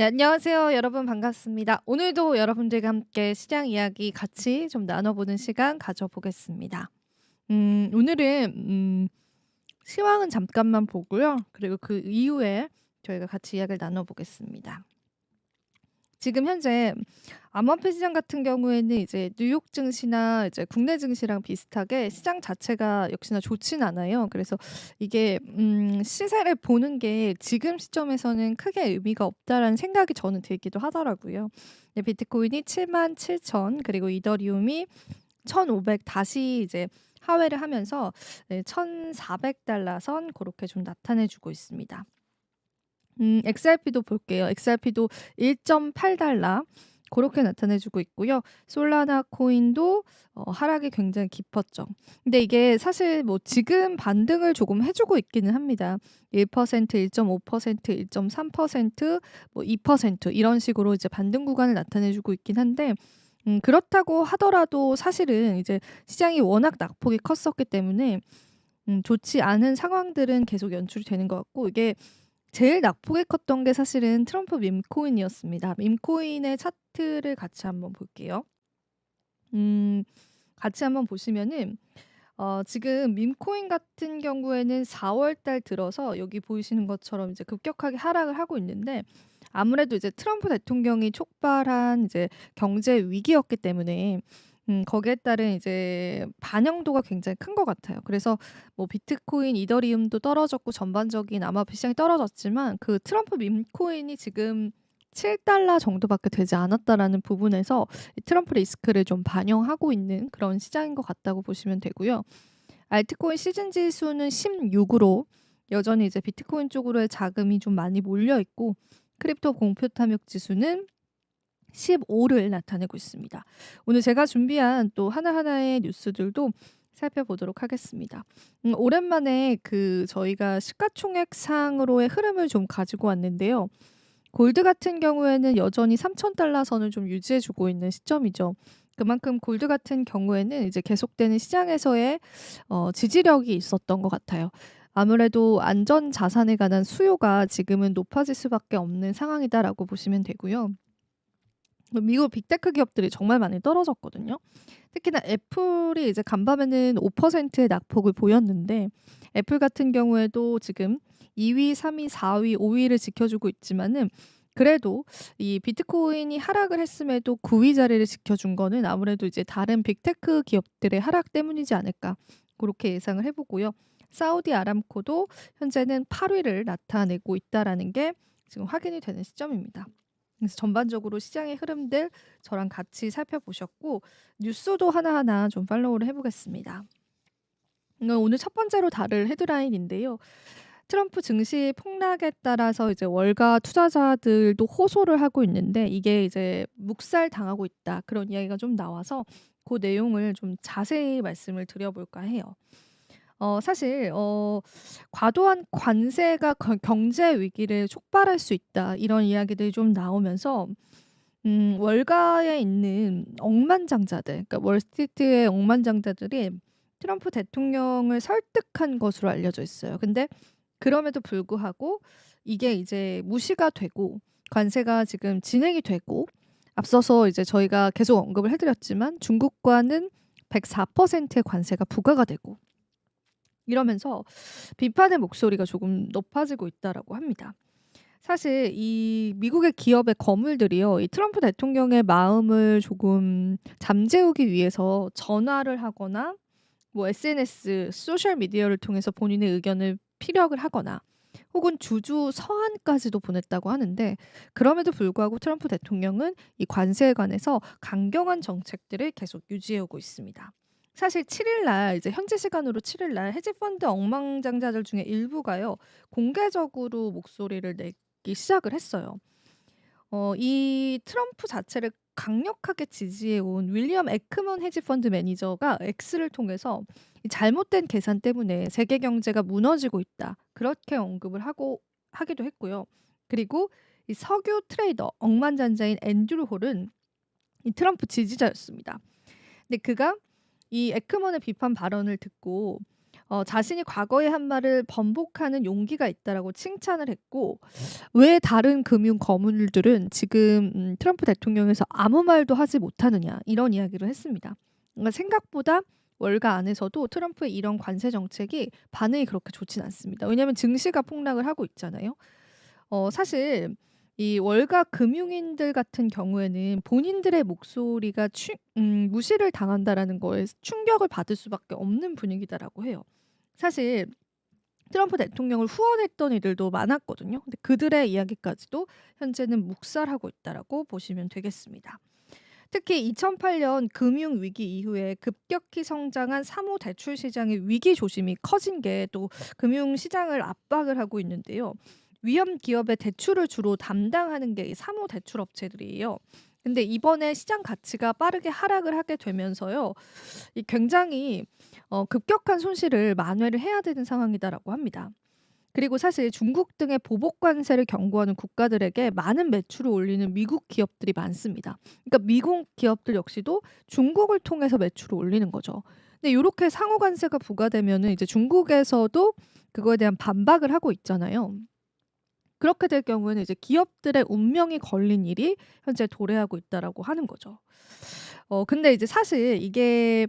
네, 안녕하세요. 여러분 반갑습니다. 오늘도 여러분들과 함께 시장 이야기 같이 좀 나눠보는 시간 가져보겠습니다. 오늘은 시황은 잠깐만 보고요. 그리고 그 이후에 저희가 같이 이야기를 나눠보겠습니다. 지금 현재 암호화폐 시장 같은 경우에는 이제 뉴욕 증시나 이제 국내 증시랑 비슷하게 시장 자체가 역시나 좋진 않아요. 그래서 이게 시세를 보는 게 지금 시점에서는 크게 의미가 없다라는 생각이 저는 들기도 하더라고요. 네, 비트코인이 77,000 그리고 이더리움이 1,500 다시 이제 하회를 하면서 네, 1,400달러 선 고렇게 좀 나타내 주고 있습니다. XRP도 볼게요. XRP도 1.8달러 고렇게 나타내 주고 있고요. 솔라나 코인도 하락이 굉장히 깊었죠. 근데 이게 사실 뭐 지금 반등을 조금 해 주고 있기는 합니다. 1% 1.5% 1.3% 뭐 2% 이런 식으로 이제 반등 구간을 나타내 주고 있긴 한데 그렇다고 하더라도 사실은 이제 시장이 워낙 낙폭이 컸었기 때문에 좋지 않은 상황들은 계속 연출이 되는 것 같고, 이게 제일 낙폭이 컸던 게 사실은 트럼프 밈코인이었습니다. 밈코인의 차트를 같이 한번 볼게요. 음 같이 한번 보시면은 지금 밈코인 같은 경우에는 4월 달 들어서 여기 보이시는 것처럼 이제 급격하게 하락을 하고 있는데, 아무래도 이제 트럼프 대통령이 촉발한 이제 경제 위기였기 때문에 거기에 따른 이제 반영도가 굉장히 큰 것 같아요. 그래서 뭐 비트코인, 이더리움도 떨어졌고 전반적인 암호화폐 시장이 떨어졌지만 그 트럼프 밈코인이 지금 7달러 정도밖에 되지 않았다라는 부분에서 이 트럼프 리스크를 좀 반영하고 있는 그런 시장인 것 같다고 보시면 되고요. 알트코인 시즌 지수는 16으로 여전히 이제 비트코인 쪽으로의 자금이 좀 많이 몰려 있고, 크립토 공표 탐욕 지수는 15를 나타내고 있습니다. 오늘 제가 준비한 또 하나하나의 뉴스들도 살펴보도록 하겠습니다. 오랜만에 그 저희가 시가총액 상으로의 흐름을 좀 가지고 왔는데요. 골드 같은 경우에는 여전히 3,000달러 선을 좀 유지해 주고 있는 시점이죠. 그만큼 골드 같은 경우에는 이제 계속되는 시장에서의 지지력이 있었던 것 같아요. 아무래도 안전 자산에 관한 수요가 지금은 높아질 수밖에 없는 상황이다라고 보시면 되고요. 미국 빅테크 기업들이 정말 많이 떨어졌거든요. 특히나 애플이 이제 간밤에는 5%의 낙폭을 보였는데, 애플 같은 경우에도 지금 2위, 3위, 4위, 5위를 지켜주고 있지만은 그래도 이 비트코인이 하락을 했음에도 9위 자리를 지켜준 거는 아무래도 이제 다른 빅테크 기업들의 하락 때문이지 않을까, 그렇게 예상을 해보고요. 사우디 아람코도 현재는 8위를 나타내고 있다라는 게 지금 확인이 되는 시점입니다. 그래서 전반적으로 시장의 흐름들 저랑 같이 살펴보셨고, 뉴스도 하나하나 좀 팔로우를 해보겠습니다. 오늘 첫 번째로 다룰 헤드라인인데요. 트럼프 증시 폭락에 따라서 이제 월가 투자자들도 호소를 하고 있는데 이게 이제 묵살당하고 있다, 그런 이야기가 좀 나와서 그 내용을 좀 자세히 말씀을 드려볼까 해요. 사실 과도한 관세가 경제 위기를 촉발할 수 있다, 이런 이야기들이 좀 나오면서 월가에 있는 억만장자들, 그러니까 월스트리트의 억만장자들이 트럼프 대통령을 설득한 것으로 알려져 있어요. 근데 그럼에도 불구하고 이게 이제 무시가 되고 관세가 지금 진행이 되고, 앞서서 이제 저희가 계속 언급을 해드렸지만 중국과는 104%의 관세가 부과가 되고, 이러면서 비판의 목소리가 조금 높아지고 있다라고 합니다. 사실 이 미국의 기업의 거물들이요, 이 트럼프 대통령의 마음을 조금 잠재우기 위해서 전화를 하거나 뭐 SNS, 소셜 미디어를 통해서 본인의 의견을 피력을 하거나 혹은 주주 서한까지도 보냈다고 하는데, 그럼에도 불구하고 트럼프 대통령은 이 관세에 관해서 강경한 정책들을 계속 유지해 오고 있습니다. 사실 7일 날, 이제 현지 시간으로 7일 날 헤지펀드 억망장자들 중에 일부가요, 공개적으로 목소리를 내기 시작을 했어요. 이 트럼프 자체를 강력하게 지지해 온 윌리엄 에크먼 헤지펀드 매니저가 X를 통해서 이 잘못된 계산 때문에 세계 경제가 무너지고 있다, 그렇게 언급을 하기도 했고요. 그리고 이 석유 트레이더 억만장자인 앤드류 홀은 이 트럼프 지지자였습니다. 근데 그가 이 에크먼의 비판 발언을 듣고 자신이 과거에 한 말을 번복하는 용기가 있다라고 칭찬을 했고, 왜 다른 금융 거물들은 지금 트럼프 대통령에서 아무 말도 하지 못하느냐 이런 이야기를 했습니다. 그러니까 생각보다 월가 안에서도 트럼프의 이런 관세 정책이 반응이 그렇게 좋진 않습니다. 왜냐하면 증시가 폭락을 하고 있잖아요. 사실 이 월가 금융인들 같은 경우에는 본인들의 목소리가 무시를 당한다라는 거에 충격을 받을 수밖에 없는 분위기다라고 해요. 사실 트럼프 대통령을 후원했던 이들도 많았거든요. 근데 그들의 이야기까지도 현재는 묵살하고 있다라고 보시면 되겠습니다. 특히 2008년 금융 위기 이후에 급격히 성장한 사모 대출 시장의 위기 조심이 커진 게 또 금융 시장을 압박을 하고 있는데요. 위험 기업의 대출을 주로 담당하는 게 이 사모 대출 업체들이에요. 근데 이번에 시장 가치가 빠르게 하락을 하게 되면서요. 이 굉장히 급격한 손실을 만회를 해야 되는 상황이다라고 합니다. 그리고 사실 중국 등의 보복 관세를 경고하는 국가들에게 많은 매출을 올리는 미국 기업들이 많습니다. 그러니까 미국 기업들 역시도 중국을 통해서 매출을 올리는 거죠. 근데 요렇게 상호 관세가 부과되면은 이제 중국에서도 그거에 대한 반박을 하고 있잖아요. 그렇게 될 경우에는 이제 기업들의 운명이 걸린 일이 현재 도래하고 있다라고 하는 거죠. 근데 이제 사실 이게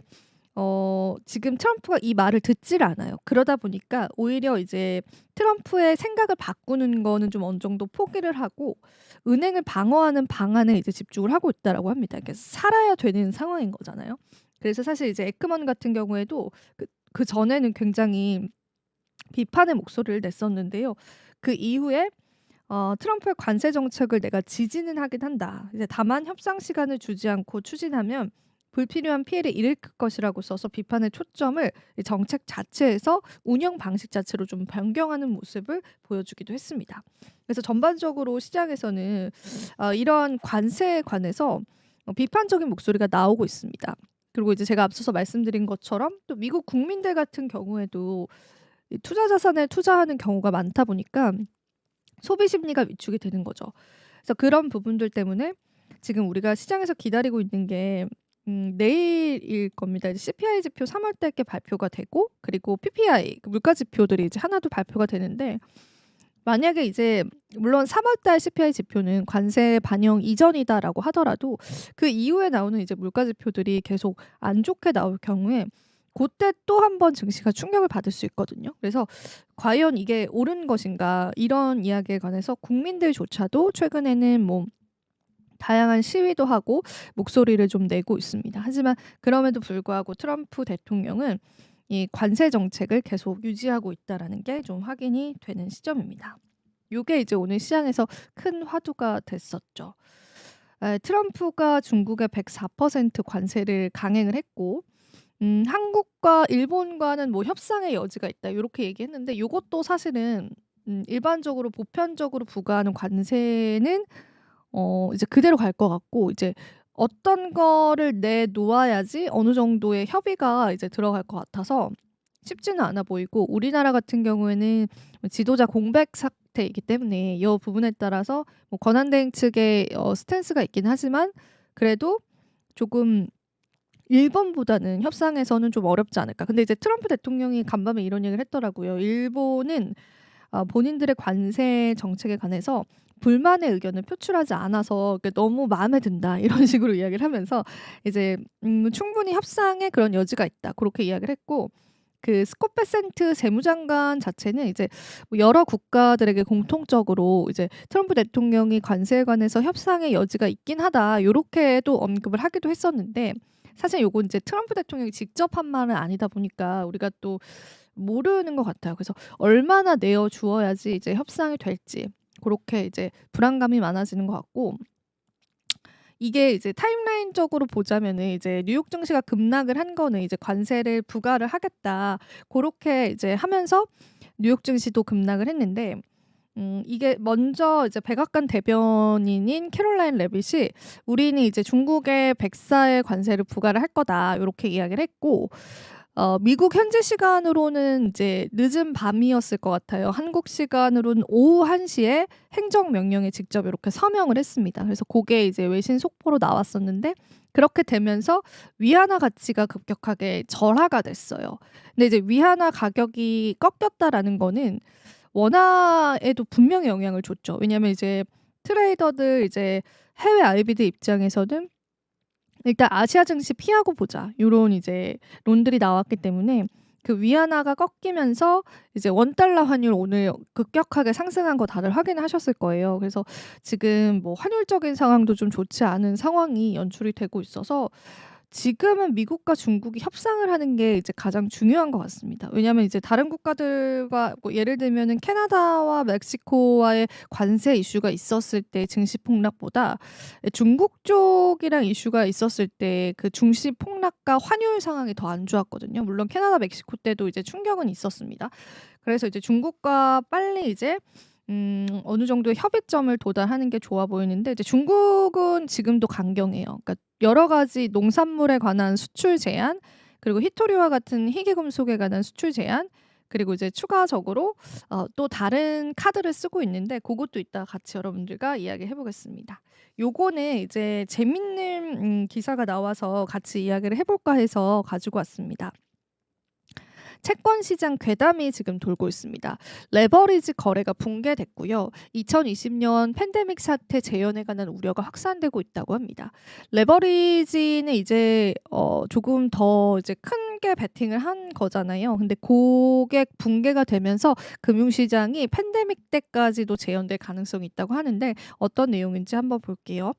지금 트럼프가 이 말을 듣질 않아요. 그러다 보니까 오히려 이제 트럼프의 생각을 바꾸는 거는 좀 어느 정도 포기를 하고 은행을 방어하는 방안에 이제 집중을 하고 있다라고 합니다. 그러니까 살아야 되는 상황인 거잖아요. 그래서 사실 이제 에크먼 같은 경우에도 그 전에는 굉장히 비판의 목소리를 냈었는데요. 그 이후에 트럼프의 관세 정책을 내가 지지는 하긴 한다. 이제 다만 협상 시간을 주지 않고 추진하면 불필요한 피해를 일으킬 것이라고 써서 비판의 초점을 이 정책 자체에서 운영 방식 자체로 좀 변경하는 모습을 보여주기도 했습니다. 그래서 전반적으로 시장에서는 이런 관세에 관해서 비판적인 목소리가 나오고 있습니다. 그리고 이제 제가 앞서서 말씀드린 것처럼 또 미국 국민들 같은 경우에도 이 투자 자산에 투자하는 경우가 많다 보니까 소비 심리가 위축이 되는 거죠. 그래서 그런 부분들 때문에 지금 우리가 시장에서 기다리고 있는 게 내일일 겁니다. 이제 CPI 지표 3월 달께 발표가 되고 그리고 PPI 그 물가 지표들이 이제 하나도 발표가 되는데 만약에 이제 물론 3월 달 CPI 지표는 관세 반영 이전이다라고 하더라도 그 이후에 나오는 이제 물가 지표들이 계속 안 좋게 나올 경우에 고때 또 한 번 증시가 충격을 받을 수 있거든요. 그래서 과연 이게 옳은 것인가 이런 이야기에 관해서 국민들조차도 최근에는 뭐 다양한 시위도 하고 목소리를 좀 내고 있습니다. 하지만 그럼에도 불구하고 트럼프 대통령은 이 관세 정책을 계속 유지하고 있다라는 게 좀 확인이 되는 시점입니다. 요게 이제 오늘 시장에서 큰 화두가 됐었죠. 트럼프가 중국에 104% 관세를 강행을 했고 한국과 일본과는 뭐 협상의 여지가 있다 요렇게 얘기했는데 요것도 사실은 일반적으로 보편적으로 부과하는 관세는 이제 그대로 갈 것 같고 이제 어떤 거를 내놓아야지 어느 정도의 협의가 이제 들어갈 것 같아서 쉽지는 않아 보이고 우리나라 같은 경우에는 지도자 공백 사태이기 때문에 이 부분에 따라서 뭐 권한대행 측의 스탠스가 있긴 하지만 그래도 조금 일본보다는 협상에서는 좀 어렵지 않을까. 근데 이제 트럼프 대통령이 간밤에 이런 얘기를 했더라고요. 일본은 본인들의 관세 정책에 관해서 불만의 의견을 표출하지 않아서 너무 마음에 든다 이런 식으로 이야기를 하면서 이제 충분히 협상에 그런 여지가 있다 그렇게 이야기를 했고 그 스콧 베센트 재무장관 자체는 이제 뭐 여러 국가들에게 공통적으로 이제 트럼프 대통령이 관세에 관해서 협상의 여지가 있긴 하다 요렇게도 언급을 하기도 했었는데 사실 요건 이제 트럼프 대통령이 직접 한 말은 아니다 보니까 우리가 또 모르는 것 같아요. 그래서 얼마나 내어 주어야지 이제 협상이 될지 그렇게 이제 불안감이 많아지는 것 같고 이게 이제 타임라인적으로 보자면은 이제 뉴욕 증시가 급락을 한 거는 이제 관세를 부과를 하겠다 그렇게 이제 하면서 뉴욕 증시도 급락을 했는데 이게 먼저 이제 백악관 대변인인 캐롤라인 레빗이 우리는 이제 중국의 104의 관세를 부과를 할 거다 요렇게 이야기를 했고 미국 현지 시간으로는 이제 늦은 밤이었을 것 같아요. 한국 시간으로는 오후 1 시에 행정명령에 직접 이렇게 서명을 했습니다. 그래서 고게 이제 외신 속보로 나왔었는데 그렇게 되면서 위안화 가치가 급격하게 절하가 됐어요. 근데 이제 위안화 가격이 꺾였다라는 거는 원화에도 분명히 영향을 줬죠. 왜냐하면 이제 트레이더들 이제 해외 알비들 입장에서는 일단 '아시아 증시 피하고 보자.' 요런 이제 론들이 나왔기 때문에 그 위안화가 꺾이면서 이제 원달러 환율 오늘 급격하게 상승한 거 다들 확인하셨을 거예요. 그래서 지금 뭐 환율적인 상황도 좀 좋지 않은 상황이 연출이 되고 있어서 지금은 미국과 중국이 협상을 하는 게 이제 가장 중요한 것 같습니다. 왜냐하면 이제 다른 국가들과 뭐 예를 들면은 캐나다와 멕시코와의 관세 이슈가 있었을 때 증시 폭락보다 중국 쪽이랑 이슈가 있었을 때 그 증시 폭락과 환율 상황이 더 안 좋았거든요. 물론 캐나다, 멕시코 때도 이제 충격은 있었습니다. 그래서 이제 중국과 빨리 이제 어느 정도의 협의점을 도달하는 게 좋아 보이는데 이제 중국은 지금도 강경해요. 그러니까 여러 가지 농산물에 관한 수출 제한, 그리고 희토류와 같은 희귀금속에 관한 수출 제한, 그리고 이제 추가적으로 또 다른 카드를 쓰고 있는데 그것도 이따 같이 여러분들과 이야기해 보겠습니다. 요거는 이제 재밌는 기사가 나와서 같이 이야기를 해 볼까 해서 가지고 왔습니다. 채권 시장 괴담이 지금 돌고 있습니다. 레버리지 거래가 붕괴됐고요. 2020년 팬데믹 사태 재현에 관한 우려가 확산되고 있다고 합니다. 레버리지는 이제 조금 더 이제 큰 게 베팅을 한 거잖아요. 근데 고게 붕괴가 되면서 금융시장이 팬데믹 때까지도 재현될 가능성이 있다고 하는데 어떤 내용인지 한번 볼게요.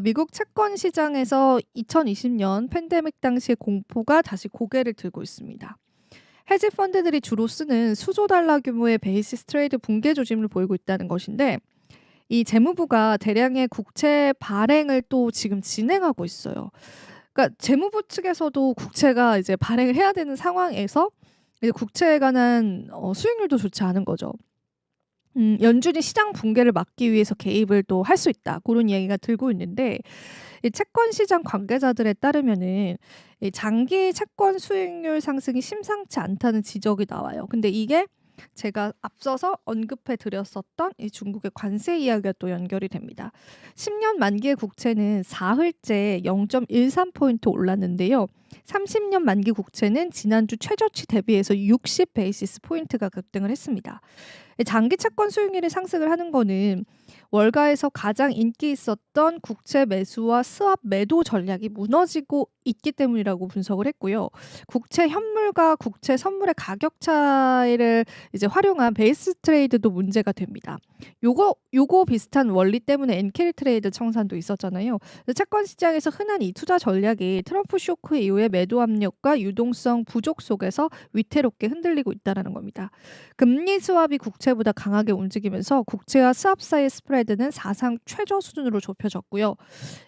미국 채권 시장에서 2020년 팬데믹 당시의 공포가 다시 고개를 들고 있습니다. 헤지 펀드들이 주로 쓰는 수조 달러 규모의 베이시스 트레이드 붕괴 조짐을 보이고 있다는 것인데 이 재무부가 대량의 국채 발행을 또 지금 진행하고 있어요. 그러니까 재무부 측에서도 국채가 이제 발행을 해야 되는 상황에서 이제 국채에 관한 수익률도 좋지 않은 거죠. 연준이 시장 붕괴를 막기 위해서 개입을 또 할 수 있다. 그런 이야기가 들고 있는데 이 채권 시장 관계자들에 따르면은 이 장기 채권 수익률 상승이 심상치 않다는 지적이 나와요. 근데 이게 제가 앞서서 언급해 드렸었던 이 중국의 관세 이야기가 또 연결이 됩니다. 10년 만기의 국채는 사흘째 0.13포인트 올랐는데요. 30년 만기 국채는 지난주 최저치 대비해서 60 베이시스 포인트가 급등을 했습니다. 장기 채권 수익률이 상승을 하는 거는 월가에서 가장 인기 있었던 국채 매수와 스왑 매도 전략이 무너지고 있기 때문이라고 분석을 했고요. 국채 현물과 국채 선물의 가격 차이를 이제 활용한 베이스 트레이드도 문제가 됩니다. 요거 비슷한 원리 때문에 엔킬 트레이드 청산도 있었잖아요. 채권 시장에서 흔한 이 투자 전략이 트럼프 쇼크 이후의 매도 압력과 유동성 부족 속에서 위태롭게 흔들리고 있다는 겁니다. 금리 스왑이 국채보다 강하게 움직이면서 국채와 스왑 사이의 스프레드는 사상 최저 수준으로 좁혀졌고요.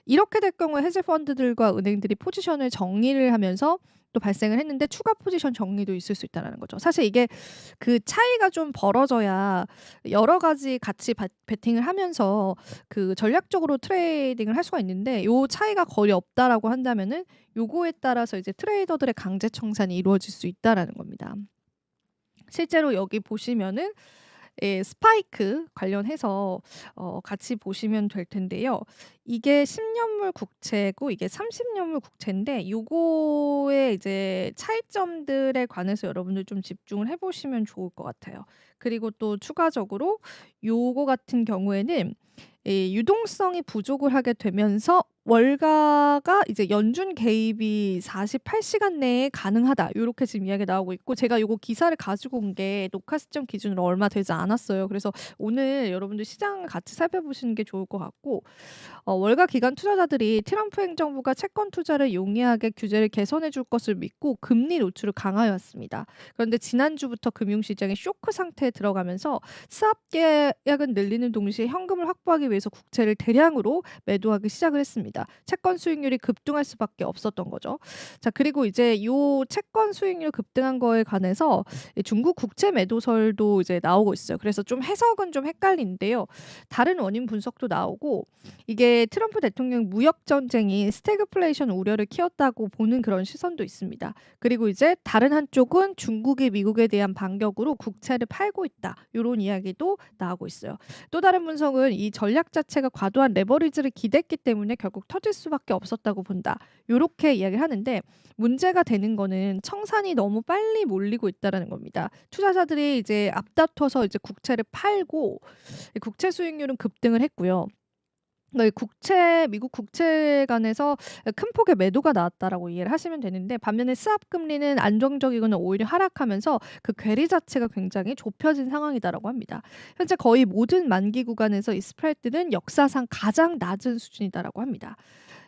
이렇게 될 경우에 헤지 펀드들과 은행들이 포지션을 정리를 하면서 또 발생을 했는데 추가 포지션 정리도 있을 수 있다는 거죠. 사실 이게 그 차이가 좀 벌어져야 여러 가지 같이 베팅을 하면서 그 전략적으로 트레이딩을 할 수가 있는데 요 차이가 거의 없다라고 한다면은 요거에 따라서 이제 트레이더들의 강제 청산이 이루어질 수 있다라는 겁니다. 실제로 여기 보시면은 스파이크 관련해서 같이 보시면 될 텐데요. 이게 10년물 국채고 이게 30년물 국채인데 요거의 이제 차이점들에 관해서 여러분들 좀 집중을 해 보시면 좋을 것 같아요. 그리고 또 추가적으로 요거 같은 경우에는 유동성이 부족을 하게 되면서 월가가 이제 연준 개입이 48시간 내에 가능하다. 요렇게 지금 이야기가 나오고 있고 제가 요거 기사를 가지고 온 게 녹화 시점 기준으로 얼마 되지 않았어요. 그래서 오늘 여러분들 시장을 같이 살펴보시는 게 좋을 것 같고 월가 기관 투자자들이 트럼프 행정부가 채권 투자를 용이하게 규제를 개선해 줄 것을 믿고 금리 노출을 강화해 왔습니다. 그런데 지난주부터 금융시장이 쇼크 상태에 들어가면서 스왑 계약은 늘리는 동시에 현금을 확보하기 위해서 국채를 대량으로 매도하기 시작을 했습니다. 겁니다. 채권 수익률이 급등할 수밖에 없었던 거죠. 자, 그리고 이제 요 채권 수익률 급등한 거에 관해서 이 중국 국채 매도설도 이제 나오고 있어요. 그래서 좀 해석은 좀 헷갈리는데요. 다른 원인 분석도 나오고 이게 트럼프 대통령 무역 전쟁이 스태그플레이션 우려를 키웠다고 보는 그런 시선도 있습니다. 그리고 이제 다른 한쪽은 중국이 미국에 대한 반격으로 국채를 팔고 있다. 요런 이야기도 나오고 있어요. 또 다른 분석은 이 전략 자체가 과도한 레버리지를 기대했기 때문에 결국 터질 수밖에 없었다고 본다. 요렇게 이야기를 하는데 문제가 되는 거는 청산이 너무 빨리 몰리고 있다라는 겁니다. 투자자들이 이제 앞다퉈서 이제 국채를 팔고 이 국채 수익률은 급등을 했고요. 네, 미국 국채간에서 큰 폭의 매도가 나왔다라고 이해를 하시면 되는데 반면에 스왑 금리는 안정적이거나 오히려 하락하면서 그 괴리 자체가 굉장히 좁혀진 상황이다라고 합니다. 현재 거의 모든 만기 구간에서 이 스프레드는 역사상 가장 낮은 수준이다라고 합니다.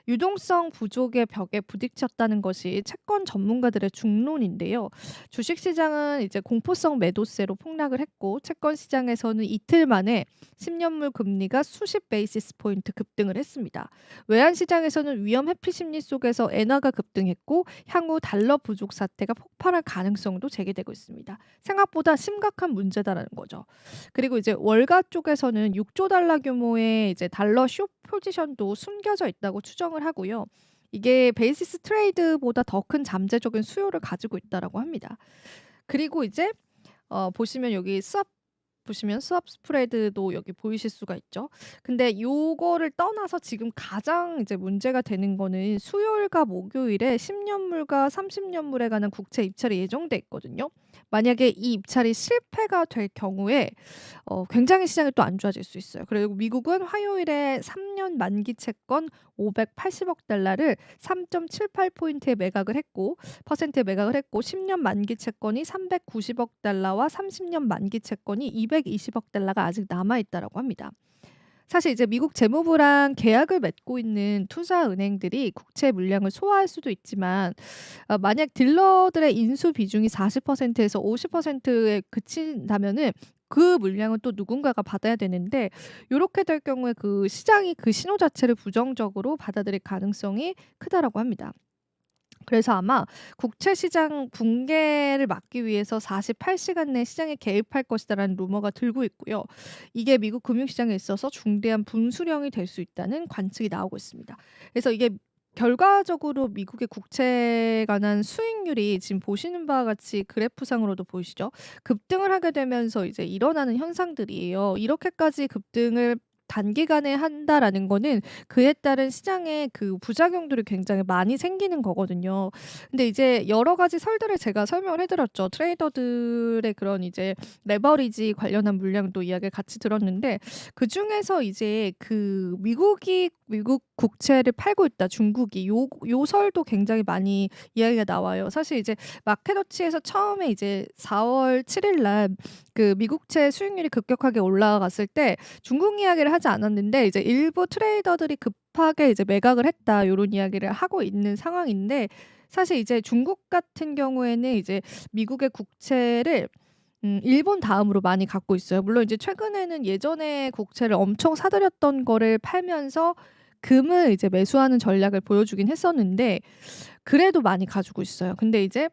유동성 부족의 벽에 부딪혔다는 것이 채권 전문가들의 중론인데요. 주식시장은 이제 공포성 매도세로 폭락을 했고 채권 시장에서는 이틀 만에 10년물 금리가 수십 베이시스 포인트 급등을 했습니다. 외환 시장에서는 위험 회피 심리 속에서 엔화가 급등했고 향후 달러 부족 사태가 폭발할 가능성도 제기되고 있습니다. 생각보다 심각한 문제다라는 거죠. 그리고 이제 월가 쪽에서는 6조 달러 규모의 이제 달러 숏 포지션도 숨겨져 있다고 추정을 하고요. 이게 베이시스 트레이드보다 더 큰 잠재적인 수요를 가지고 있다라고 합니다. 그리고 이제 보시면 여기 보시면 스왑 스프레드도 여기 보이실 수가 있죠. 근데 요거를 떠나서 지금 가장 이제 문제가 되는 거는 수요일과 목요일에 10년물과 30년물에 관한 국채 입찰이 예정돼 있거든요. 만약에 이 입찰이 실패가 될 경우에 굉장히 시장이 또 안 좋아질 수 있어요. 그리고 미국은 화요일에 3년 만기 채권 580억 달러를 3.78포인트에 매각을 했고 퍼센트에 매각을 했고 10년 만기 채권이 390억 달러와 30년 만기 채권이 220억 달러가 아직 남아 있다라고 합니다. 사실 이제 미국 재무부랑 계약을 맺고 있는 투자 은행들이 국채 물량을 소화할 수도 있지만 만약 딜러들의 인수 비중이 40%에서 50%에 그친다면은 그 물량은 또 누군가가 받아야 되는데 요렇게 될 경우에 그 시장이 그 신호 자체를 부정적으로 받아들일 가능성이 크다라고 합니다. 그래서 아마 국채 시장 붕괴를 막기 위해서 48시간 내에 시장에 개입할 것이다라는 루머가 들고 있고요. 이게 미국 금융시장에 있어서 중대한 분수령이 될 수 있다는 관측이 나오고 있습니다. 그래서 이게 결과적으로 미국의 국채에 관한 수익률이 지금 보시는 바와 같이 그래프상으로도 보이시죠? 급등을 하게 되면서 이제 일어나는 현상들이에요. 이렇게까지 급등을 단기간에 한다라는 거는 그에 따른 시장에 그 부작용들이 굉장히 많이 생기는 거거든요. 근데 이제 여러 가지 설들을 제가 설명을 해드렸죠. 트레이더들의 그런 이제 레버리지 관련한 물량도 이야기를 같이 들었는데 그 중에서 이제 그 미국 국채를 팔고 있다. 중국이 요 설도 굉장히 많이 이야기가 나와요. 사실 이제 마켓워치에서 처음에 이제 4월 7일 날 그 미국채 수익률이 급격하게 올라갔을 때 중국 이야기를 하지 않았는데 이제 일부 트레이더들이 급하게 이제 매각을 했다 요런 이야기를 하고 있는 상황인데 사실 이제 중국 같은 경우에는 이제 미국의 국채를 일본 다음으로 많이 갖고 있어요. 물론 이제 최근에는 예전에 국채를 엄청 사들였던 거를 팔면서 금을 이제 매수하는 전략을 보여주긴 했었는데 그래도 많이 가지고 있어요. 근데 이제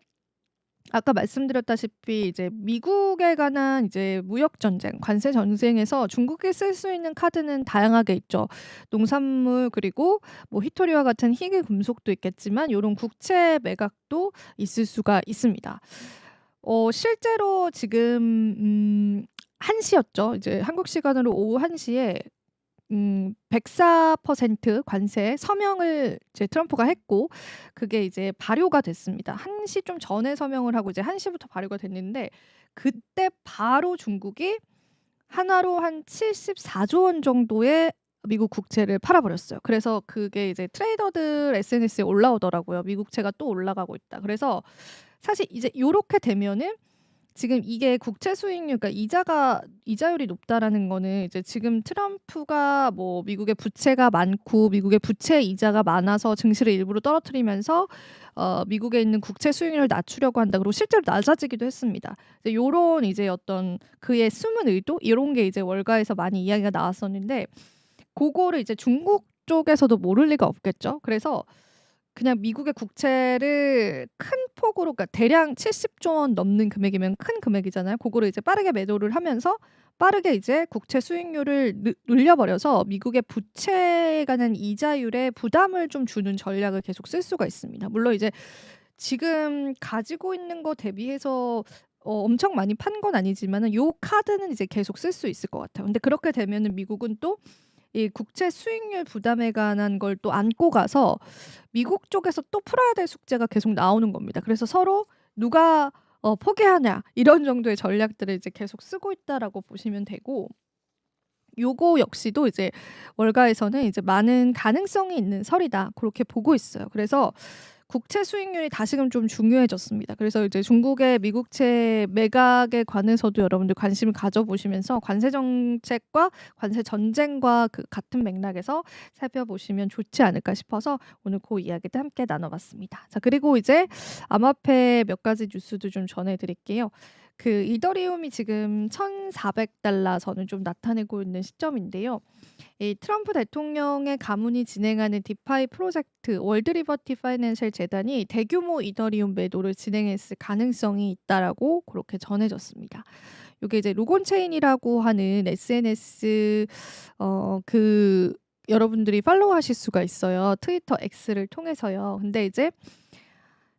아까 말씀드렸다시피 이제 미국에 관한 이제 무역 전쟁, 관세 전쟁에서 중국이 쓸 수 있는 카드는 다양하게 있죠. 농산물 그리고 뭐 희토리와 같은 희귀 금속도 있겠지만 요런 국채 매각도 있을 수가 있습니다. 실제로 지금 1시였죠. 이제 한국 시간으로 오후 1시에 104% 관세 서명을 이제 트럼프가 했고 그게 이제 발효가 됐습니다. 1시 좀 전에 서명을 하고 이제 1시부터 발효가 됐는데 그때 바로 중국이 하나로 한 74조 원 정도의 미국 국채를 팔아버렸어요. 그래서 그게 이제 트레이더들 SNS에 올라오더라고요. 미국채가 또 올라가고 있다. 그래서 사실 이제 요렇게 되면은 지금 이게 국채 수익률 그러니까 이자율이 높다라는 거는 이제 지금 트럼프가 뭐 미국의 부채가 많고 미국의 부채 이자가 많아서 증시를 일부러 떨어뜨리면서 미국에 있는 국채 수익률을 낮추려고 한다. 그리고 실제로 낮아지기도 했습니다. 이제 요런 이제 어떤 그의 숨은 의도 이런 게 이제 월가에서 많이 이야기가 나왔었는데 그거를 이제 중국 쪽에서도 모를 리가 없겠죠. 그래서 그냥 미국의 국채를 큰 폭으로, 그러니까 대량 70조 원 넘는 금액이면 큰 금액이잖아요. 그거를 이제 빠르게 매도를 하면서 빠르게 이제 국채 수익률을 늘려 버려서 미국의 부채에 관한 이자율에 부담을 좀 주는 전략을 계속 쓸 수가 있습니다. 물론 이제 지금 가지고 있는 거 대비해서 엄청 많이 판 건 아니지만은 요 카드는 이제 계속 쓸 수 있을 것 같아요. 근데 그렇게 되면은 미국은 또 이 국채 수익률 부담에 관한 걸 또 안고 가서 미국 쪽에서 또 풀어야 될 숙제가 계속 나오는 겁니다. 그래서 서로 누가 포기하냐 이런 정도의 전략들을 이제 계속 쓰고 있다라고 보시면 되고, 요거 역시도 이제 월가에서는 이제 많은 가능성이 있는 설이다, 그렇게 보고 있어요. 그래서 국채 수익률이 다시금 좀 중요해졌습니다. 그래서 이제 중국의 미국채 매각에 관해서도 여러분들 관심을 가져보시면서 관세 정책과 관세 전쟁과 그 같은 맥락에서 살펴보시면 좋지 않을까 싶어서 오늘 그 이야기도 함께 나눠봤습니다. 자, 그리고 이제 암호화폐 몇 가지 뉴스도 좀 전해드릴게요. 그 이더리움이 지금 1,400달러 선을 좀 나타내고 있는 시점인데요. 이 트럼프 대통령의 가문이 진행하는 디파이 프로젝트 월드 리버티 파이낸셜 재단이 대규모 이더리움 매도를 진행했을 가능성이 있다라고 그렇게 전해졌습니다. 이게 이제 로곤체인이라고 하는 SNS 그 여러분들이 팔로우하실 수가 있어요. 트위터 X를 통해서요. 근데 이제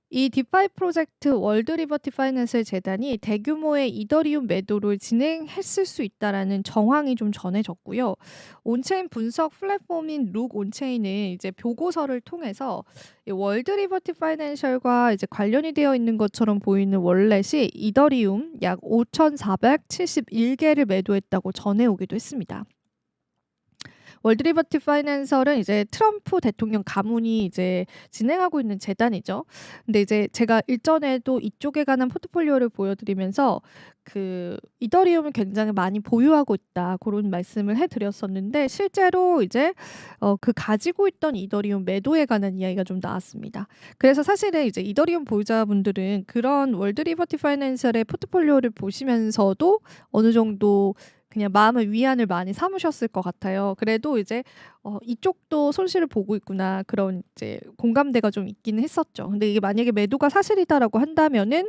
이 디파이 프로젝트 월드 리버티 파이낸셜 재단이 대규모의 이더리움 매도를 진행했을 수 있다라는 정황이 좀 전해졌고요. 온체인 분석 플랫폼인 룩 온체인은 이제 보고서를 통해서 이 월드 리버티 파이낸셜과 이제 관련이 되어 있는 것처럼 보이는 월렛이 이더리움 약 5,471개를 매도했다고 전해오기도 했습니다. 월드 리버티 파이낸셜은 이제 트럼프 대통령 가문이 이제 진행하고 있는 재단이죠. 근데 이제 제가 일전에도 이쪽에 관한 포트폴리오를 보여드리면서 그 이더리움을 굉장히 많이 보유하고 있다, 그런 말씀을 해드렸었는데 실제로 이제 그 가지고 있던 이더리움 매도에 관한 이야기가 좀 나왔습니다. 그래서 사실은 이제 이더리움 보유자분들은 그런 월드 리버티 파이낸셜의 포트폴리오를 보시면서도 어느 정도 그냥 마음의 위안을 많이 삼으셨을 것 같아요. 그래도 이제 이쪽도 손실을 보고 있구나, 그런 이제 공감대가 좀 있기는 했었죠. 근데 이게 만약에 매도가 사실이다라고 한다면은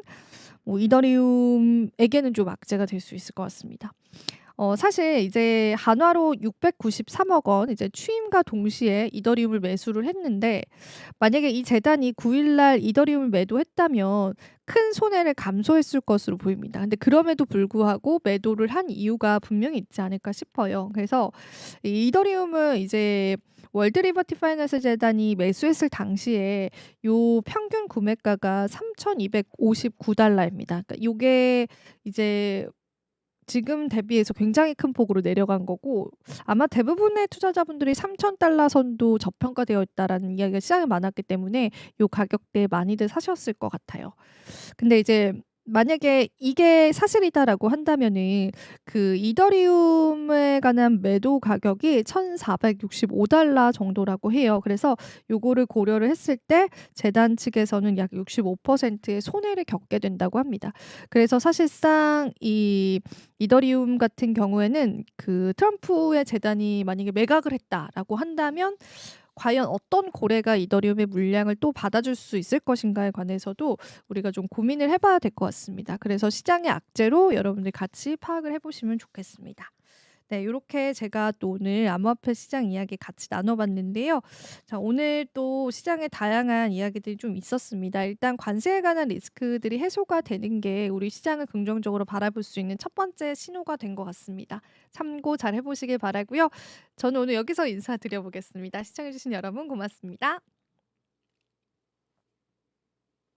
뭐 이더리움에게는 좀 악재가 될 수 있을 것 같습니다. 사실 이제 한화로 693억 원 이제 취임과 동시에 이더리움을 매수를 했는데, 만약에 이 재단이 9일 날 이더리움을 매도했다면 큰 손해를 감소했을 것으로 보입니다. 근데 그럼에도 불구하고 매도를 한 이유가 분명히 있지 않을까 싶어요. 그래서 이 이더리움은 이제 월드 리버티 파이낸셜 재단이 매수했을 당시에 요 평균 구매가가 3,259달러입니다. 그러니까 요게 이제 지금 대비해서 굉장히 큰 폭으로 내려간 거고, 아마 대부분의 투자자분들이 3,000달러 선도 저평가되어 있다라는 이야기가 시장에 많았기 때문에 요 가격대에 많이들 사셨을 것 같아요. 근데 이제 만약에 이게 사실이다라고 한다면은 그 이더리움에 관한 매도 가격이 1,465달러 정도라고 해요. 그래서 요거를 고려를 했을 때 재단 측에서는 약 65%의 손해를 겪게 된다고 합니다. 그래서 사실상 이 이더리움 같은 경우에는 그 트럼프의 재단이 만약에 매각을 했다라고 한다면 과연 어떤 고래가 이더리움의 물량을 또 받아줄 수 있을 것인가에 관해서도 우리가 좀 고민을 해봐야 될 것 같습니다. 그래서 시장의 악재로 여러분들 같이 파악을 해보시면 좋겠습니다. 네, 이렇게 제가 또 오늘 암호화폐 시장 이야기 같이 나눠봤는데요. 자, 오늘 또 시장에 다양한 이야기들이 좀 있었습니다. 일단 관세에 관한 리스크들이 해소가 되는 게 우리 시장을 긍정적으로 바라볼 수 있는 첫 번째 신호가 된 것 같습니다. 참고 잘 해보시길 바라고요. 저는 오늘 여기서 인사드려보겠습니다. 시청해주신 여러분 고맙습니다.